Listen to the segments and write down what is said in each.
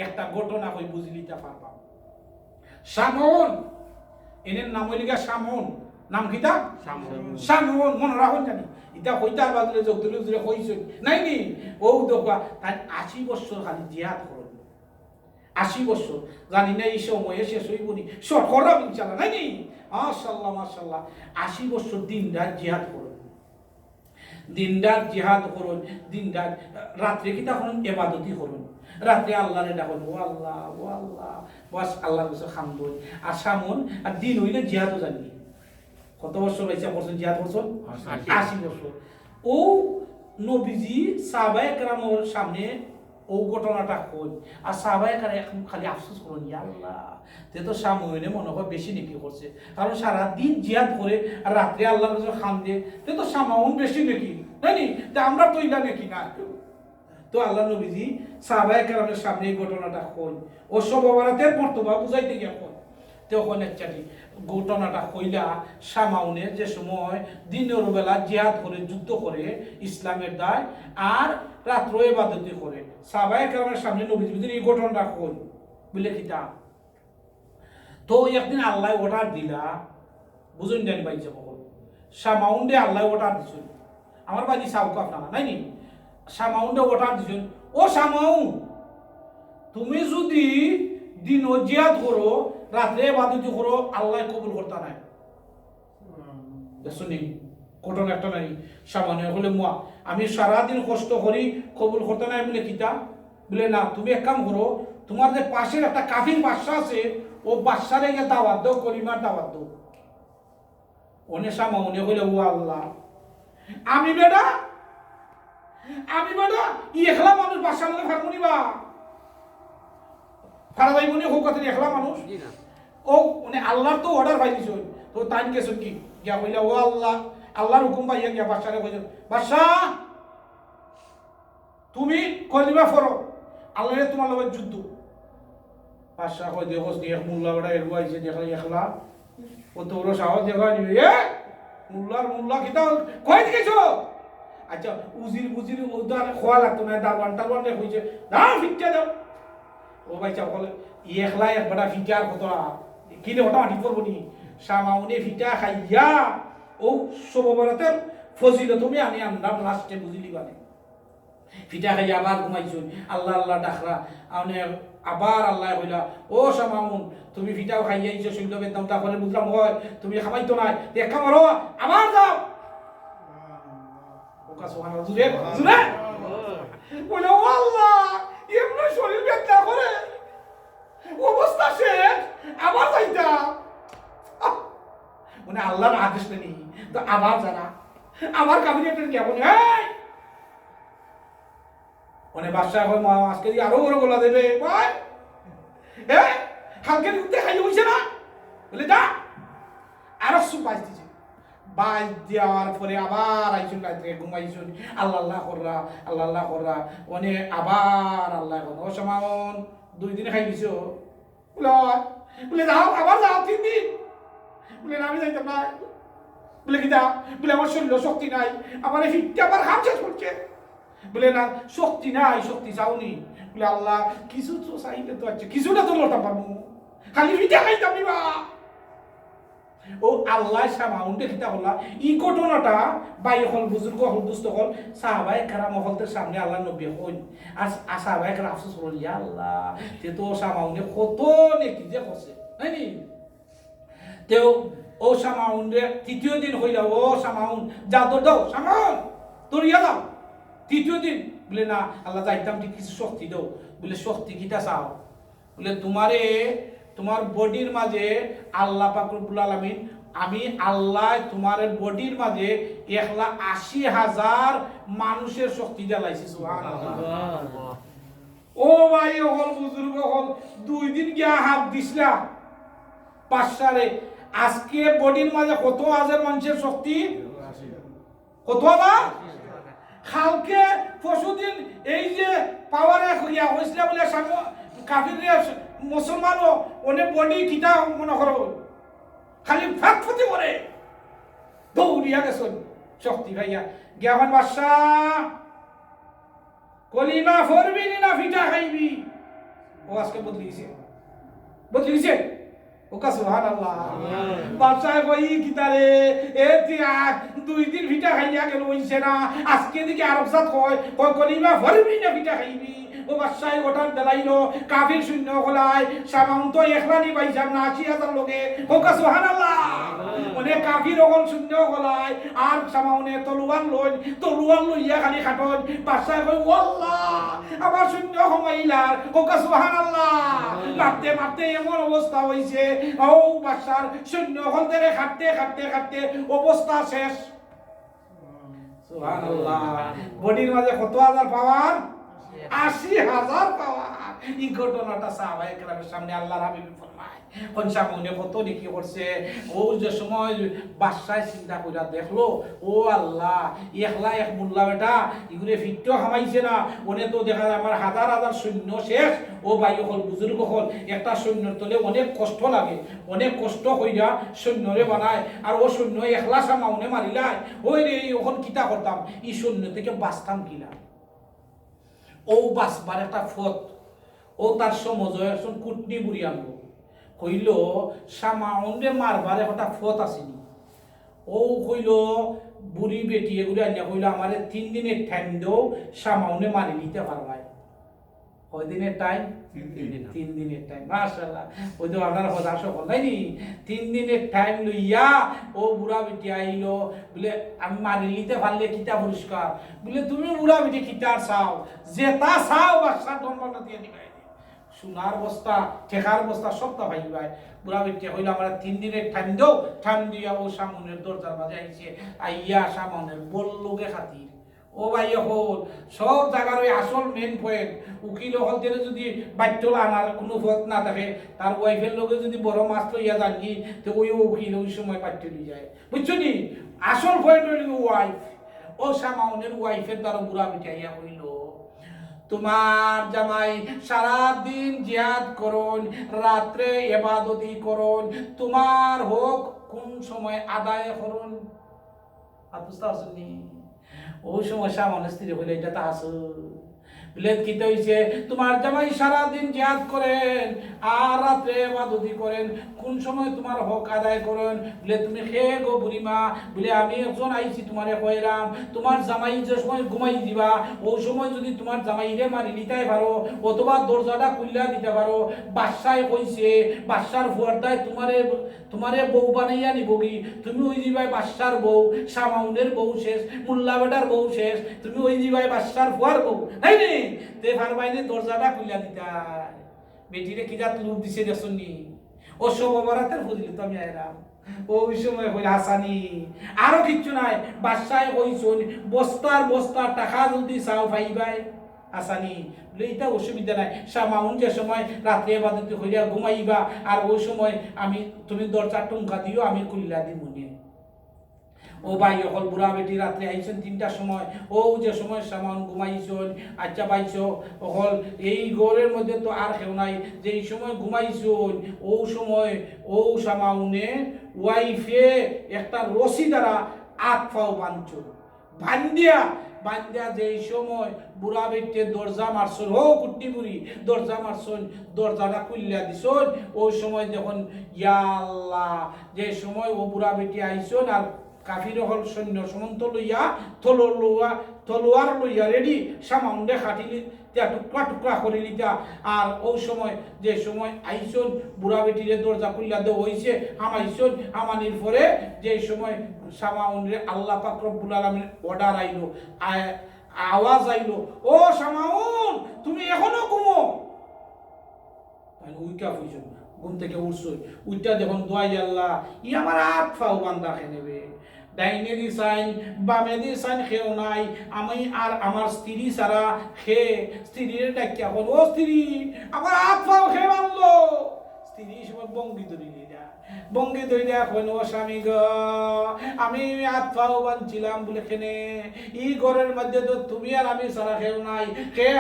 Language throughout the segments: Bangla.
একটা ঘটনা কই বুঝলিতে পারবা। শামউন এনের নাম হইলিগা শামউন, নাম কিতা শামউন, মনে রাখুন জানি এটা কইতার বাদলে যতলে জুড়ে কইছে নাই নি ও দেখবা তাই 80 বছর খালি জিহাদ করল, 80 বছর জানি না এই সময়ে শেষ হইব নি সফর ইনশাআল্লাহ নাই নি মাশাআল্লাহ মাশাআল্লাহ 80 বছর দিন রাত জিহাদ করল, দিন রাত জিহাদ করুন, দিন রাত রাত্রে কিতা করুন ইবাদতি করুন, রাত্রে আল্লাহরে ডাকুন ও আল্লাহ ও আল্লাহ বাস আল্লাহর কাছে খামদুন আর সামন আর দিন হইলে জিহাদও জানি কত বছর হয়েছে করছেন জিহাদ করছেন 80 বছর। ও নবীজি সাহাবায়ে কেরামের সামনে ও ঘটনাটা কই আর সাহাবায়ে কেরাম খালি আফসোস করুন ইয়া আল্লাহ তে তো সামনে মনে হয় বেশি নেকি করছে, কারণ সারা দিন জিহাদ করে আর রাত্রে আল্লাহর কাছে খান দিয়ে তে তো সামাউন বেশি নেকি জানি তে আমরা তো ইলা নেকি না। তো আল্লাহ নবীজি সাহাবায়ে কেরামের সামনে এই ঘটনাটা কই ও সব অবরাতের মর্তবা বুঝাইতে গিয়া কই তখন একচাটি ঘটনাটা কইলা সামাউনে যে সময় দিনের বেলা জিহাদ করে যুদ্ধ করে ইসলামের দায় আর রাত্রে ইবাদত করে সাহাবায়ে কেরামের সামনে নবীজি এই ঘটনাটা কই বলে কিতা। তো একদিন আল্লাহ অর্ডার দিলা বুঝুন জানি ভাই যাব সামাউন্ডে আল্লাহ অর্ডার দিছেন আমার বাড়ি সাউকা আপনারা নাই নি সামাউন্ডে অর্ডার দিছেন ও সামাউন তুমি যদি দিন জিহাদ করো রাত্রে ইবাদত করো আল্লাহ কবুল করতা নাই শুনি ঘটনা একটা নাই সামান্য হলে মুয়া আমি সারা দিন কষ্ট করি কবুল করতে নাই বলে কিতা বলে না তুমি এক কাম করো তোমার যে পাশের একটা কাফির বাদশা আছে ও বাদশারে গিয়ে দাওয়াত দাও কলিমার দাওয়াত দাও। ওনে সামাউনে হইলে ও আল্লাহ আমি বেটা একলা মানুষ বাদশা বলে ফারমুনি বা ফারা যাইবনি হোক কথা একলা মানুষ ও মানে আল্লাহর তো অর্ডার পাই দিছ তো তাই গেছ কি গিয়া কইলা ও আল্লাহ আল্লাহর হুকুম পাইয়া গিয়া বাদশারে কইছ বাদশা তুমি কলিমা পড়ো আল্লাহরে তোমার লগে যুদ্ধ। বাদশা কই দেখো দেখ মোল্লা বড়া এরবা আইছে দেখা একলা ও তো ওর সাহস দেখা নিবে এ মোল্লা কিতা কই দিছ। আচ্ছা উজির উদার খোয়া লাগতো না দারওয়ান কইছে দাও ফিটটা দাও ও ভাই চা বলে একলা এক বড় ফিটার কত কিনে ওটা আটি করবো নি সামাউনে ফিটা খাইয়া ও সববরাতের ফজিলত তুমি আমি আন্দাম লাস্টে বুঝিলি মানে ফিটা খাইয়া আবার ঘুমাইছুন আল্লাহ আল্লাহ ডাকরা আনে আবার আল্লাহ কইলা ও সামাউন তুমি ফিটাও খাইয়াইছো শৈল বেদনাটা করে বুঝলাম হয় তুমি খাবাইতো নাই দেখা মারো আবার যাও ওকা সুবহানাল্লাহ জুরে জুরে বলে ও আল্লাহ এমন শরীর বেদনা করে অবস্থা শেষ আবার যাইতা মানে আল্লাহর আদেশ নেই তো আবার যারা আবার কাবিনেটের কেমন মানে বাদশা এখন আজকে দিয়ে আরো বড় গোলা দেবে ভাই হ্যাঁ হালকে উঠতে খাই হইছে না বলে যা আরো সব বাজ দিছে বাজ দেওয়ার পরে আবার আইসুন রাত্রে ঘুমাইছুন আল্লাহ কররা মানে আবার আল্লাহ ও সমান 2 দিন খাই দিছো বলে যাও আবার যাও 3 দিন বলে আমি যাইতাম না বলে কি দাও বলে আমার শরীর শক্তি নাই আমার হিটটা আবার হাম শেষ করছে বলে না শক্তি নাই শক্তি চাওনি বলে আল্লাহ কিছু তো চাইলে তো আছে কিছুটা তো লড়তে পারবো খালি হিটা খাইতাম নিবা ও আল্লাহ সামাউন্ডে কিতা হলা ই ঘটনাটা বাই হল বুজুর্গ হল দুস্থ হল সাহাবায়ে কেরাম হলতে সামনে আল্লাহ নবী হল আর সাহাবায়ে কেরাম আফসোস করল ইয়া আল্লাহ তে তো সামাউন্ডে কত নেকি যে করছে নাই নি তেও ও সামাউন্ডে তৃতীয় দিন হইলা ও সামাউন যা দৌড় দাও সামাউন তোর ইয়া দাও তৃতীয় দিন বলে না আল্লাহ যাইতাম ঠিক কিছু শক্তি দাও বলে শক্তি কিটা চাও বলে তোমার বডির মাঝে আল্লাহ পাক রব্বুল আলামিন আমি আল্লাহ তোমার বডির মাঝে 1,80,000 মানুষের শক্তি জ্বালাইছি সুবহানাল্লাহ। ও ভাই হল বুজুর্গ হল 2 দিন গিয়া হাত দিছলা পাঁচসারে আজকে বডির মাঝে কত হাজার মানুষের শক্তি কত না কালকে পরশুদিন এই যে পাওয়ারে হইয়া হইছিল বলে কাফির মুসলমানও অনেক বডি কিটা মনে করো খালি ফাটফুটি করে দৌড়িয়া গেছেন শক্তি ভাইয়া জ্ঞান বাদশা কলিমা ফরবি না ফিটা খাইবি ও আজকে বদলে গেছে ওকা সুবহানাল্লাহ বাদশাহ কই কিতারে এতিয়া 2 দিন ভিটা খাইয়া গেল হইছে না আজকে দিকে আরব জাত কয় কলিমা ভরবি না ভিটা খাইবি ও বাদশাহ ওটার দেলাইলো কাফির শূন্য গলায় সামাউন তো একলানি পাইছাম না 80,000 লোকে ওকা সুবহানাল্লাহ অনেক কাফির ওগল শূন্য গলায় আর সামাউনে তলোয়ার লইয়া খালি খাটন বাদশাহ কই ওয়াল্লাহ আমার শূন্য কমাইলার ওকা সুবহানাল্লাহ মারতে এমন অবস্থা হইছে ও বাদশার সৈন্য হলদেরে খাটতে অবস্থা শেষ সুবহানাল্লাহ বডির মাঝে কত হাজার পাওয়ার 80,000 পাওয়ার এই ঘটনাটা সাহাবায়ে কেরামের সামনে আল্লাহর হাবিব ফরমায় কোন সামনে কত নেকি করছে ও যে সময় বাদশাহ চিন্তা কইরা দেখলো ও আল্লাহ একলা এক মোল্লা বেটা ইগুরে ফিট্টো হামাইছে না ওনে তো দেখা যায় আমার হাজার সৈন্য শেষ ও ভাই হল বুজুর্গ হল একটা সৈন্যর তলে অনেক কষ্ট লাগে অনেক কষ্ট কইরা সৈন্যরে বানায় আর ও সৈন্য একলা সামাউনে মারিলাই ওই রে ওখন কিতা করতাম এই সৈন্য থেকে বাঁচতাম কিনা ও বাঁচবার একটা ফত ও তার সমাজ একজন কুটনি বুড়ি আনবো কইল সামাউন্ডে মারবার একটা ফত আসেনি ও কইল বুড়ি বেটি এগুলি আনিয়া কইল আমারে 3 দিনের টাইম দেও সামাউন্ডে মারি নিতে পারবাই কয় দিনের টাইম 3 দিনের টাইম মাশাআল্লাহ ওই তো আপনার কথা সকল নাইনি 3 দিনের টাইম লইয়া ও বুড়া বেটি আইলো বলে আমি মারি নিতে পারলে কিতা পুরস্কার বলে তুমি বুড়া বেটি কিতা চাও যেটা চাও বাদশা দম্বনা দিয়ে দিবাই সোনার বস্তা ঠেকার বস্তা সবটা ভাই ভাই বুড়া বেটি হইলো আমরা 3 দিনের টাইম দাও টাইম দিয়া ও সামনের দরজার মাঝে আইছে আইয়া সামনের বললোকে খাতির ও ভাই হল সব জায়গার ওই আসল মেন পয়েন্ট উকিল হল তেনে যদি বাচ্চল আনার কোনো পথ না থাকে তার ওয়াইফের লোকে যদি বড় মাছ লইয়া জানি তো ওই উকিল ওই সময় বাচ্চা নিয়ে যায় বুঝছো নি আসল পয়েন্ট হইল ওয়াইফ ও সামাউনের ওয়াইফের দ্বারা বুড়া বেটি আইয়া হইল তোমার জামাই সারা দিন জিহাদ করুন রাত্রে ইবাদতি করুন তোমার হোক কোন সময় আদায় করুন বুঝতে পারছনি ওই সময় সামান্য স্ত্রী হইলে এটা তা আসো বিলেত কি হইছে তোমার জামাই সারা দিন জিহাদ করেন আর রাতে ইবাদতি করেন কোন সময় তোমার হক আদায় করেন বলে তুমি হে গো বুড়িমা বলে আমি একজন আইছি তোমারে কইরাম তোমার জামাই যে সময় ঘুমাই দিবা ওই সময় যদি তোমার জামাইরে মারি নিতেই পারো অথবা দরজাটা খুললা দিতে পারো বাদশাহ কইছে বাদশার ফুয়ারদায় তোমারে বউ বানাইয়া নিবগি তুমি ওই দিবাই বাদশার বউ সামাউনের বউ শেষ মোল্লা বেটার বউ শেষ তুমি ওই দিবাই বাদশার ফুয়ার বউ নাই নি তে ফারবাইনে দরজাটা খুললা দিতাই বেটিরে কি জাত লুক দিছে দেখছনি ও সব বরাতের ফজিলত আমি আইরাম ওই সময় কই হাসানি আরো কিচ্ছু নাই বাদশাহ কইছন বস্তার টাকা যদি চাও পাইবাই হাসানি বলে এটা অসুবিধা নাই সামাউন যে সময় রাতে ইবাদত হইয়া ঘুমাইবা আর ওই সময় তুমি দরজা টুঙ্কা দিও আমি খুললা দিমুনি ও ভাই হল বুড়া বেটি রাত্রে আইছেন 3টার সময় ও যে সময় সামান ঘুমাইছন আচ্ছা পাইছো হল এই ঘরের মধ্যে তো আর কেউ নাই যে এই সময় ঘুমাইছন ও সময় ও সামাউনে ওয়াইফে একটা রশি দ্বারা আট পাও বান্ধিয়া যেই সময় বুড়া বেটে দরজা মারছন ও কুট্টি বুড়ি দরজা মারছন দরজাটা খুললা দিছন ওই সময় যখন ইয়া আল্লাহ যে সময় ও বুড়া বেটি আইছন আর কাফির হল সৈন্য সমন্ত লইয়া তলোয়ার লইয়া রেডি সামাউন্ডে খাটিলি তা টুকরা করে নিতা আর ওই সময় যে সময় আইসন বুড়া বেটিরে দরজা খুললা দে হইছে হামাইছন হামানির পরে যে সময় সামাউন্ডে আল্লাহ পাক রব্বুল আলামিন অর্ডার আইলো আওয়াজ আইলো ও সামাউন তুমি এখনো ঘুমো উইকা হইছন ঘুম থেকে উঠছই উইটা যখন দোয়াই আল্লাহ ই আমার হাত ফাও বান্দা খেনেবে ডাইনে দি সাইন বামে দি সাইন খেও নাই আমি আর আমার স্ত্রী সারা স্ত্রীর ডাকিয়া বল ও স্ত্রী আমার হাত পাও খেয়ে মারলো স্ত্রী সময় বঙ্গি ধরিয়া কইন ও স্বামী গ আমি হাত পাও বানছিলাম বলে খেনে ই ঘরের মধ্যে তো তুমি আর আমি সারা খেও নাই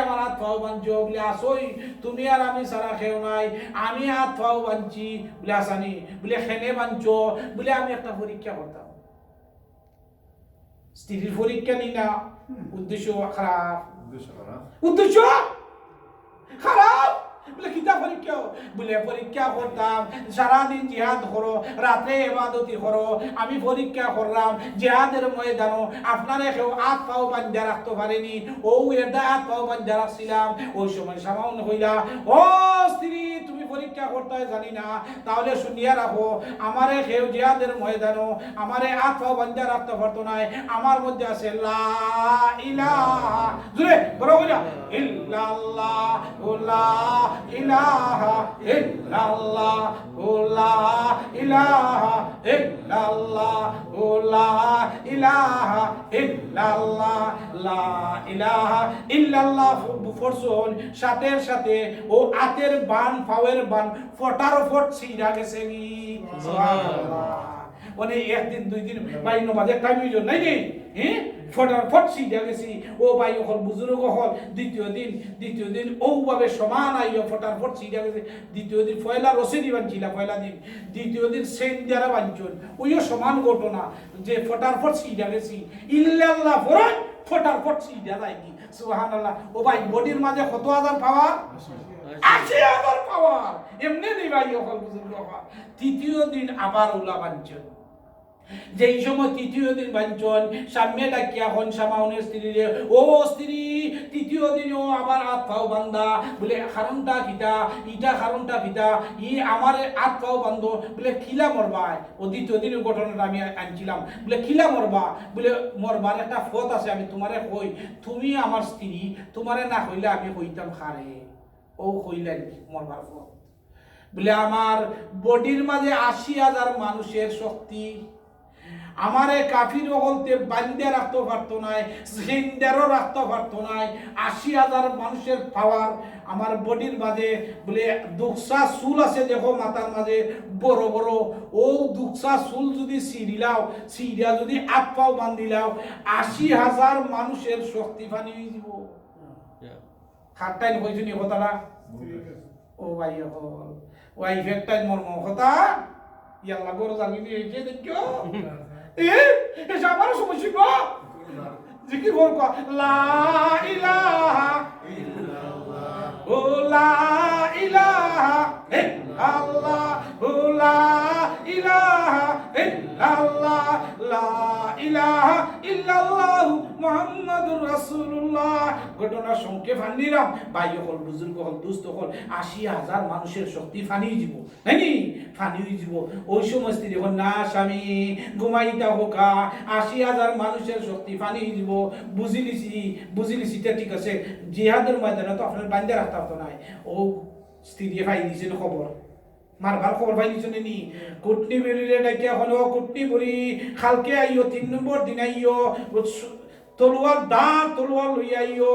আমার হাত পাও বানছো বলে আসই তুমি আর আমি সারা খেও নাই আমি হাত পাও বানছি বলে আসানি বলে খেনে বানছো বলে আমি একটা পরীক্ষা করতাম স্ত্রীর পরীক্ষা নি না উদ্দেশ্য খারাপ বলে কিতা পরীক্ষা? বলে পরীক্ষা করতাম, সারাদিন জিহাদ করো, রাতে ইবাদতি করো, আমি পরীক্ষা করলাম জিহাদের ময়দানও আপনারা কেউ হাত পাও বান্ধা রাখতে পারেনি, ও এটা হাত পাও বান্ধা রাখছিলাম। ওই সময় সামাউন হইলা, ও স্ত্রী তুমি পরীক্ষা করতে জানি না, তাহলে শুনিয়া রাখো, আমারে কেউ জিহাদের ময়দানও আমারে হাত পাও বান্ধা রাখতে পারতো না। আমার মধ্যে আছে লা ইলাহা, জুড়ে বড় হইলা, ইল্লাল্লাহ লা ইলাহা ইল্লাল্লাহ লা ইলাহা ইল্লাল্লাহ লা ইলাহা ইল্লাল্লাহ লা ইলাহা ইল্লাল্লাহ ফরসুন সাথে সাথে ও আতের বান ফাওয়ের বান ফটার ফট ছিড়া গেছে কি সুবহানাল্লাহ। মানে একদিন দুই দিন ভাই নমাজের টাইম হইল নাই নি, হ্যাঁ ফটার ফট ছিড়া গেছি। ও ভাই হল বুজুর্গ হল, দ্বিতীয় দিন ও ভাবে সমান আইও ফটার ফট ছিড়া গেছে। দ্বিতীয় দিন পয়লা রসিদি বানছিলা পয়লা দিন, দ্বিতীয় দিন সেন যারা বানছন ওইও সমান ঘটনা যে ফটার ফট ছিড়া গেছি। ইল্লাল্লাহ ফরজ ফটার ফট ছিড়া যায় কি সুবহানাল্লাহ। ও ভাই বডির মাঝে কত হাজার পাওয়ার, ৮০,০০০ পাওয়ার, এমনি নেই ভাই হল বুজুর্গ হল। তৃতীয় দিন আবার ওলা বানছন, যেই সময় তৃতীয় দিন বাঞ্চন সামনে ডাকিয়া হন সামাউনের স্ত্রীরে, ও স্ত্রী তৃতীয় দিনও আবার হাত পাও বান্ধা, বলে কারণটা কিতা, ইটা কারণটা কিতা, ই আমার হাত পাও বান্ধ, বলে খিলা মরবাই। ও দ্বিতীয় দিনের ঘটনাটা আমি আনছিলাম, বলে খিলা মরবা, বলে মরবার একটা পথ আছে, আমি তোমারে কই, তুমি আমার স্ত্রী, তোমারে না কইলে আমি কইতাম খারে। ও কইলেন মরবার পথ, বলে আমার বডির মাঝে ৮০,০০০ মানুষের শক্তি, আমারে কাফির হলতে বান্ধে রাখতে পারতো নাই, জিন্দারও রাখতে পারতো নাই। ৮০,০০০ মানুষের পাওয়ার আমার বডির মাঝে, বলে দুঃসা চুল আছে দেখো মাথার মাঝে বড় বড়, ও দুঃসা চুল যদি ছিড়িলাও, ছিড়িয়া যদি হাত পাও বান্ধিলাও, ৮০,০০০ মানুষের শক্তি পানি হয়ে যাব। খাটটাই হয়েছে নি কথাটা? ও ভাই হল ওই ফেকটাই মর্ম কথা ইয়াল্লা গরো জানি এই দেখো আমার সমস্যা গো জিকির করব লা ইলাহা ইল্লাল্লাহ ও লা ইলাহা ইল্লাল্লাহ ও লা ইলাহা ইল্লাল্লাহ লা ইলাহা ইল্লাল্লাহ মুহাম্মাদুর রাসূলুল্লাহ। ঘটনা সংক্ষেপ আনিলাম, ভাই হল বুজুর্গ হল দুস্থ হল ৮০,০০০ মানুষের শক্তি ফানি যাব, নাইনি ফানি যাব। ওই সময় স্ত্রী হল না স্বামী ঘুমাইতা হোকা, ৮০,০০০ মানুষের শক্তি ফানি যাব। বুঝিলিছি ঠিক আছে, জিহাদের ময়দানে তো আপনার বান্ধে রাখতে হতো নাই। ও স্ত্রী ভাই দিয়েছেন খবর, মারবার খবর পাই নিছনে নি, কুটনি বেরিলে ডাকিয়া হলো, কুটনি বরি খালকে আইও, ৩ নম্বর দিন আইও, তলোয়ার লইয়া আইও।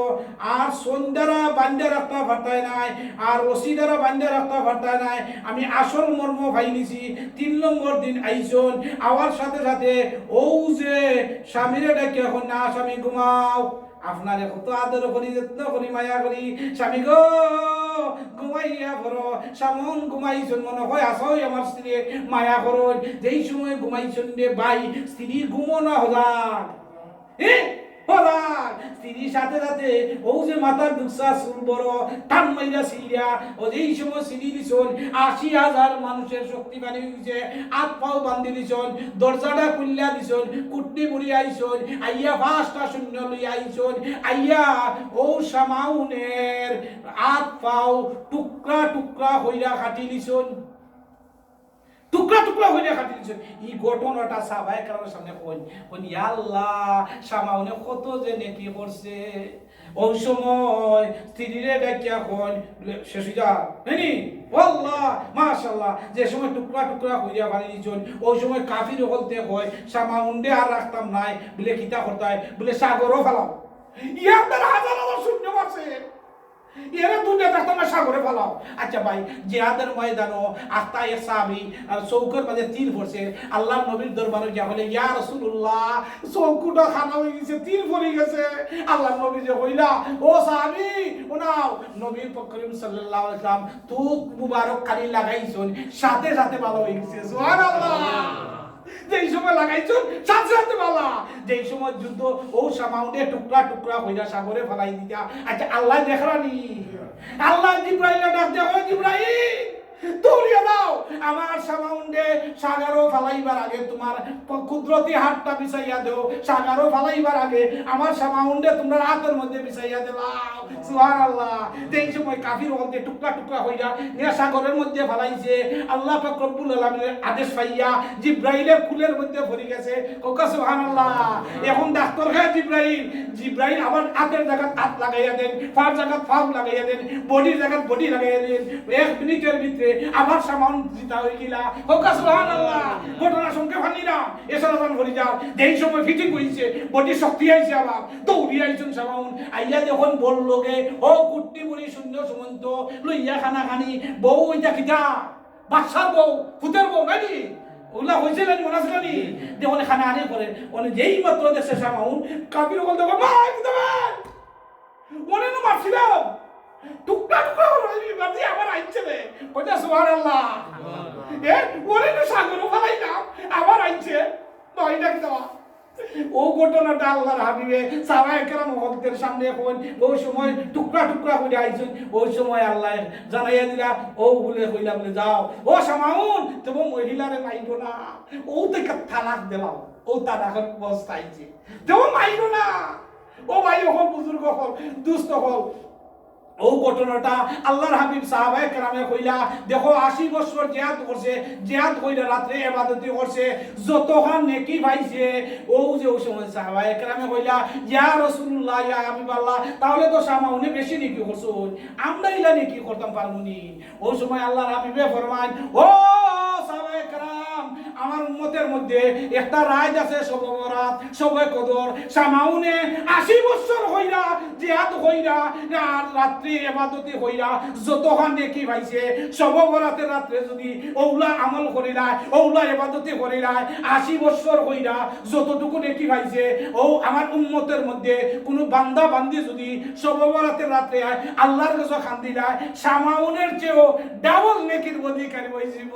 আর সন্ধ্যারা বান্ধে রাখতে পারতায় নাই, আর ওসিদারা বান্ধে রাখতে পারতায় নাই। আমি আসল মর্ম ভাই নিছি। ৩ নম্বর দিন আইসন, আওয়ার সাথে সাথে ও যে স্বামীরে ডাকিয়া এখন না স্বামী ঘুমাও, আপনারে কত আদর করি, যত্ন করি, মায়া করি, স্বামী গো ঘুমাইয়া করো। সামন ঘুমাইছন, মনে হয় আসই আমার স্ত্রী মায়া করো। যেই সময় ঘুমাইছন রে ভাই, স্ত্রী ঘুমো না হলাম স্ত্রীর সাথে সাথে ও যে মাথার দুঃসা চুল বড় টান মাইরা সিরিয়া, ও যেই সময় সিঁড়ি দিছন ৮০,০০০ মানুষের শক্তি বানিয়ে দিছে, হাত পাও বান্ধি দিছন, দরজাটা খুললা দিছন, কুটনি বুড়ি আইছন, আইয়া ৫টা শূন্য লইয়া আইছন, আইয়া ও সামাউনের হাত পাও টুকরা টুকরা হইয়া কাটি দিছন, টুকরা টুকরা হইয়া কাটি দিছন। এই ঘটনাটা সাহাবায়ে কেরামের সামনে কইন ইয়া আল্লাহ, সামাউনে কত যে নেকি করছে। ওই সময় স্ত্রীরে ডাকিয়া কইন শেষ হই যা নানি আল্লাহ মাশাআল্লাহ, যে সময় টুকরা টুকরা হইয়া বানিয়ে দিছন, ওই সময় কাফির বলতে কয় সামাউন্ডে আর রাখতাম নাই, বলে কিতা করতে বলে সাগরও ফেলাও। ইয়াদের হাজার হাজার শূন্য আছে, এরা দুনিয়া থাকতে না সাগরে ফেলাও। আচ্ছা ভাই, জিহাদের ময়দানও আখতা এর সাহাবী আর চৌকের মাঝে তীর পড়ছে, আল্লাহর নবীর দরবারে গিয়া বলে ইয়া রাসূলুল্লাহ চৌকুটা খানা হয়ে গেছে, তীর পড়ে গেছে। আল্লাহর নবী যে কইলা ও সাহাবী ওনাও, নবী করিম সাল্লাল্লাহু আলাইহি ওয়াসাল্লাম তুক মুবারক কালি লাগাইছন, সাথে সাথে ভালো হয়ে গেছে। সুবহানাল্লাহ। যেই সময় লাগাইছো সাথে সাথে বালা, যেই সময় যুদ্ধ ও সামাউন্ডে টুকরা টুকরা হইয়া সাগরে ফেলাই দিতা। আচ্ছা আল্লাহ দেখরানি, আল্লাহ জিব্রাইলে ডাক দেয়, ও জিব্রাইল দৌড়িয়ে দাও, আমার সামাউন্ডে সাগরও ফালাইবার আগে তোমার কুদরতি হাতটা বিছাইয়া দেও, সাগরও ফালাইবার আগে আমার সামাউন্ডে তোমরা হাতের মধ্যে বিছাইয়া দিলাও। সুবহানাল্লাহ। যেই সময় কাফির বলতে টুকরা টুকরা হইয়া নিয়া সাগরের মধ্যে ফালাইছে, আল্লাহ পাক রব্বুল আলামিনের আদেশ পাইয়া জিব্রাইলের কুলের মধ্যে ভরে গেছে। কোকা সুবহানাল্লাহ। এখন ডাক্তার খায় জিব্রাইল, জিব্রাইল আবার হাতের জায়গায় হাত লাগাইয়া দেন, পার জায়গায় পা লাগাইয়া দেন, বডির জায়গায় বডি লাগাইয়া দেন। 1 মিনিটের ভিতরে আবার সামান জিতা হয়ে গিলা। কোকা সুবহানাল্লাহ। ঘটনা সংখ্যা ফানিরা এসারাদান ভরে যাও। যেই সময় ফিটিং হইছে, বডি শক্তি আইছে, আবার দৌড়ি আইছেন সামাউন। আইয়া যখন বললোগে ও কুট্টি বুড়ি শূন্য সুমন্ত লইয়া খানা খানি বউ ওইটা কিটা বাচ্চার বউ ফুতের বউ নাকি ওগুলা হয়েছিল মনে আছে নি? দেখুন খানা আনি করে ওনে যেই মাত্র দেখছে সামাউন কাবির বলতে ভাই মনে না মারছিল টুকরা টুকরা হলো বাদি আবার আইছে রে ওটা সুবহানাল্লাহ। এ ওরে না সাগর ফলাইলাম আবার আইছে নয়টা কি দেওয়া। ও ঘটনাটা আল্লাহর হাবিবে সাহাবায়ে কেরাম হকদের সামনে কোন ওই সময় টুকরা টুকরা হয়ে আইছেন, ওই সময় আল্লাহ জানাইয়া দিলা ও বলে কইলা বলে যাও ও সামাউন তুমি মহিলারে মাইরো না, ও থেকে তালাক দিলাম, ও তালাকের অবস্থা আইছে তুমি মাইরো না। ও ভাই হল বুজুর্গ হল দুস্থ হল ও ঘটনাটা আল্লাহর হাবিব সাহাবায়ে কেরামে কইলা দেখো 80 বছর জিহাদ করছে, জিহাদ কইরা রাতে ইবাদতি করছে, যতখান নেকি পাইছে ও যে ওই সময় সাহাবায়ে কেরামে কইলা ইয়া রাসূলুল্লাহ ইয়া হাবিবাল্লাহ তাহলে তো সামাউনে বেশি নেকি করছো, আমরা ইলা নেকি করতাম পারমুনি। ওই সময় আল্লাহর হাবিবে ফরমায় ও সাহাবায়ে কেরাম আমার উম্মতের মধ্যে একটা রায় আছে শবে বরাত শবে কদর, সামাউনে 80 বছর হইরা জিহাদ হইরা আর রাত্রি ইবাদতি হইরা যতখান নেকি পাইছে শবে বরাতের রাতে যদি ওগুলা আমল করিলা ওগুলা ইবাদতি করিলা 80 বছর হইরা যতটুকু নেকি পাইছে ও আমার উম্মতের মধ্যে কোনো বান্দা বান্দি যদি শবে বরাতের রাতে আল্লাহর কাছে খান্দিলা সামাউনের চেয়েও ডাবল নেকির অধিকারী হইছিব।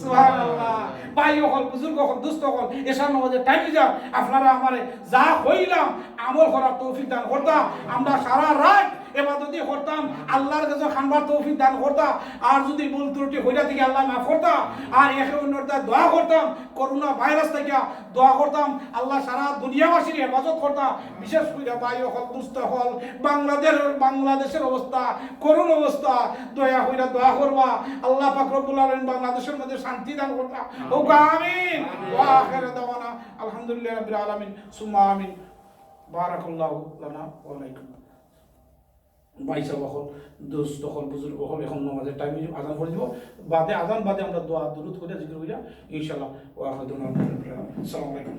সুবহানাল্লাহ। ভাই হল বুজুর্গ হল দুস্থ হল এসার নামাজে টাইমে যান, আপনারা আমারে যা হইলাম আমল করার তৌফিক দান করতাম, আমরা সারা রাত ইবাদতি করতাম, আল্লাহর কাছে খানবার তৌফিক দান করতাম, আর যদি ভুল ত্রুটি হইরা থেকে আল্লাহ মাফ করতাম, আর একে অন্যের দোয়া করতাম, করোনা ভাইরাস থেকে দোয়া করতাম, আল্লাহ সারা দুনিয়াবাসীর হেফাজত করতাম। বিশেষ করে ভাই হল দুস্থ হল বাংলাদেশের অবস্থা করুণ অবস্থা, দয়া হইরা দোয়া করবা আল্লাহ পাক রব্বুল আলামিন বাংলাদেশের মধ্যে শান্তি দান করতা। ও আমিন ওয়া আখিরু দাওয়ানা আলহামদুলিল্লাহি রাব্বিল আলামিন সুম্মা আমিন। বারাকাল্লাহু লানা ওয়া লাইকুম। ভাই সাহেব হল দোস্ত হল বুজুর্গ হল এখন নামাজের টাইমে আজান করে দিব, বাদে আজান বাদে আমরা দোয়া দুরূদ করে জিকির কইরা ইনশাআল্লাহ ওয়া আখিরু দাওয়ানা আসসালামু আলাইকুম।